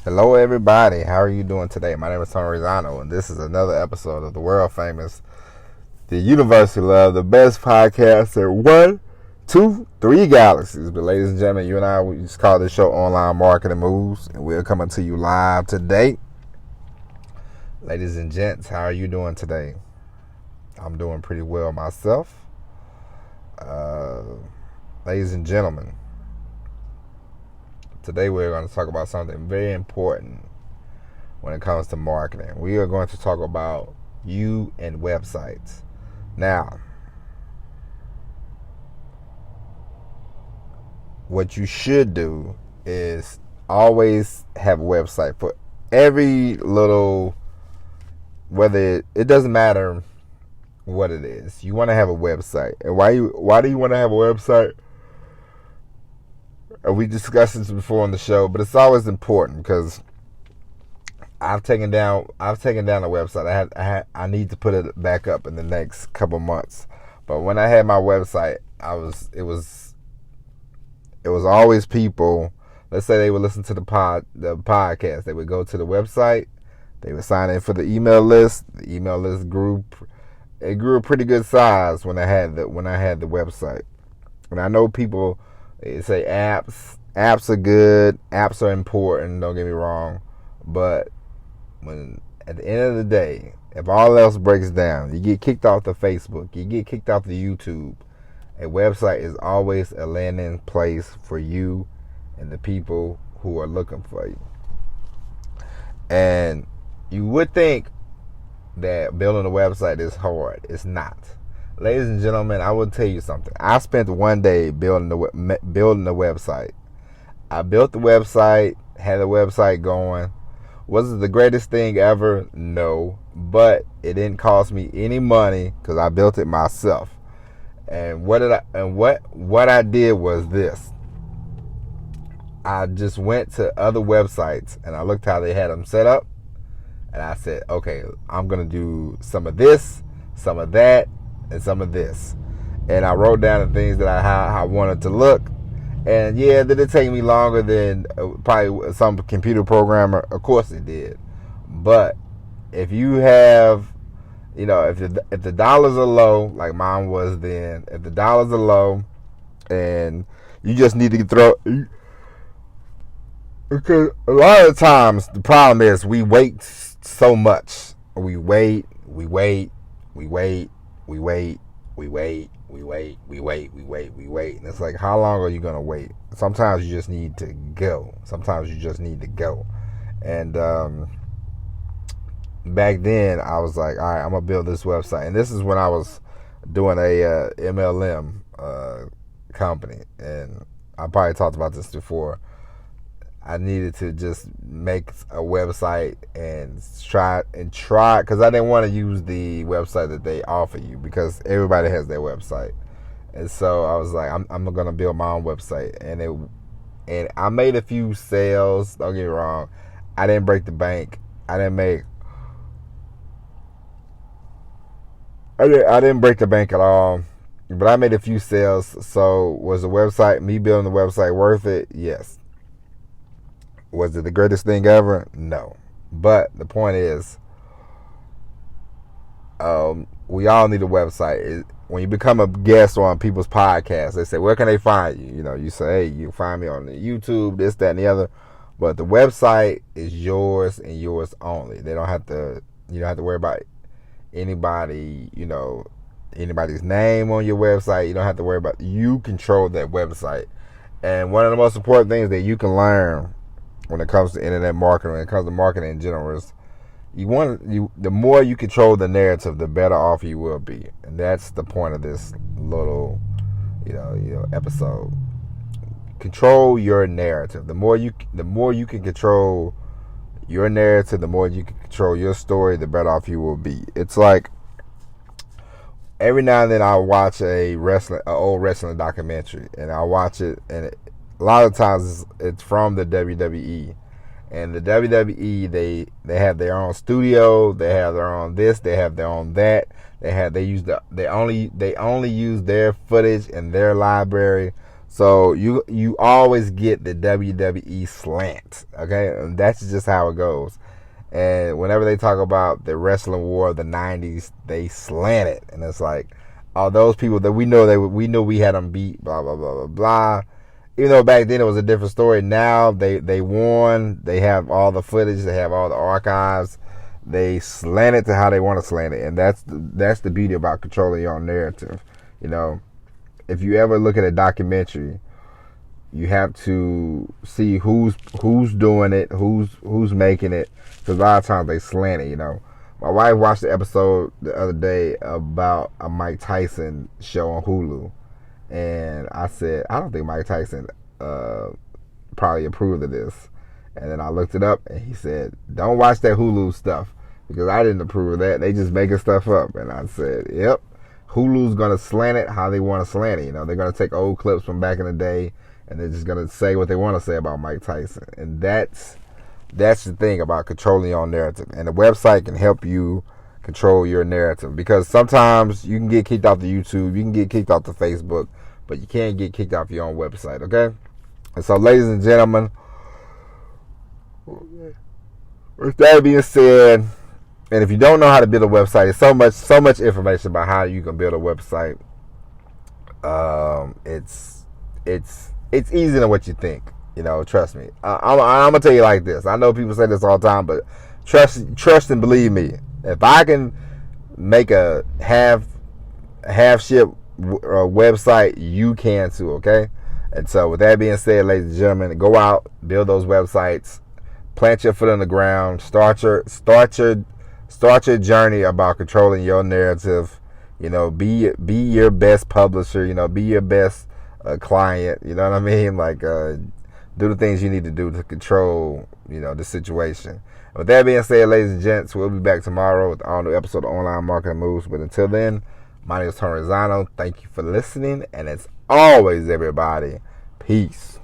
Hello, everybody. How are you doing today? My name is Tony Rizano, and this is another episode of the world famous, the University Love, the best podcast in 1, 2, 3 galaxies. But, ladies and gentlemen, you and I, we just call this show Online Marketing Moves, and we're coming to you live today. Ladies and gents, how are you doing today? I'm doing pretty well myself. Ladies and gentlemen, today we're going to talk about something very important when it comes to marketing. We are going to talk about you and websites. Now, what you should do is always have a website for every little, whether it doesn't matter what it is. You want to have a website. And why do you want to have a website? We discussed this before on the show, but it's always important because I've taken down a website. I need to put it back up in the next couple months. But when I had my website, it was always people. Let's say they would listen to the podcast. They would go to the website. They would sign in for the email list. The email list grew a pretty good size when I had the website. And I know people say apps are good, apps are important. Don't get me wrong, but when at the end of the day, if all else breaks down, you get kicked off the Facebook, you get kicked off the YouTube. A website is always a landing place for you and the people who are looking for you. And you would think that building a website is hard. It's not. Ladies and gentlemen, I will tell you something. I spent one day building the website. I built the website, had the website going. Was it the greatest thing ever? No, but it didn't cost me any money because I built it myself. And what I did was this. I just went to other websites and I looked how they had them set up, and I said, okay, I'm gonna do some of this, some of that, and some of this. And I wrote down the things that I wanted to look. And yeah, did it take me longer than probably some computer programmer? Of course it did. But if you have, if the dollars are low, like mine was then, if the dollars are low and you just need to because a lot of times the problem is we wait so much. We wait. And it's like, how long are you going to wait? Sometimes you just need to go. And back then, I was like, all right, I'm going to build this website. And this is when I was doing a MLM company. And I probably talked about this before. I needed to just make a website and try because I didn't want to use the website that they offer you because everybody has their website. And so I was like, I'm going to build my own website. And I made a few sales. Don't get me wrong. I didn't break the bank. I didn't break the bank at all. But I made a few sales. So was me building the website worth it? Yes. Was it the greatest thing ever? No. But the point is, we all need a website. When you become a guest on people's podcasts, they say, where can they find you? You say, hey, you can find me on the YouTube, this, that, and the other. But the website is yours and yours only. You don't have to worry about anybody, anybody's name on your website. You don't have to worry about, you control that website. And one of the most important things that you can learn when it comes to internet marketing, when it comes to marketing in general, is the more you control the narrative, the better off you will be. And that's the point of this little, episode. Control your narrative. The more you can control your narrative, the more you can control your story, the better off you will be. It's like every now and then I watch an old wrestling documentary, and I watch it, and a lot of times it's from the WWE. And the WWE, they have their own studio, they have their own this, they have their own that. They only use their footage and their library. So you always get the WWE slant, okay? And that's just how it goes. And whenever they talk about the wrestling war of the '90s, they slant it, and it's like, all those people that we knew we had them beat, blah blah blah blah blah. Even though back then it was a different story. Now they won. They have all the footage. They have all the archives. They slant it to how they want to slant it, and that's the beauty about controlling your own narrative. You know, if you ever look at a documentary, you have to see who's doing it, who's making it, because a lot of times they slant it. You know, my wife watched the episode the other day about a Mike Tyson show on Hulu, and I said, I don't think Mike Tyson probably approved of this. And then I looked it up, and he said, don't watch that Hulu stuff, because I didn't approve of that. They just making stuff up. And I said, yep, Hulu's going to slant it how they want to slant it. You know, they're going to take old clips from back in the day, and they're just going to say what they want to say about Mike Tyson. And that's the thing about controlling your own narrative. And the website can help you control your narrative, because sometimes you can get kicked off the YouTube, you can get kicked off the Facebook, but you can't get kicked off your own website, okay? And so, ladies and gentlemen, with that being said, and if you don't know how to build a website, there's so much information about how you can build a website. It's easier than what you think. You know, trust me. I'm gonna tell you like this. I know people say this all the time, but trust and believe me. If I can make a half ship website, you can too. Okay. And so, with that being said, ladies and gentlemen, go out, build those websites, plant your foot on the ground, start your journey about controlling your narrative. You know, be your best publisher. You know, be your best client. You know what I mean? Like, do the things you need to do to control, you know, the situation. With that being said, ladies and gents, we'll be back tomorrow with all new episode of Online Marketing Moves. But until then, my name is Tony Rizzano. Thank you for listening, and as always, everybody, peace.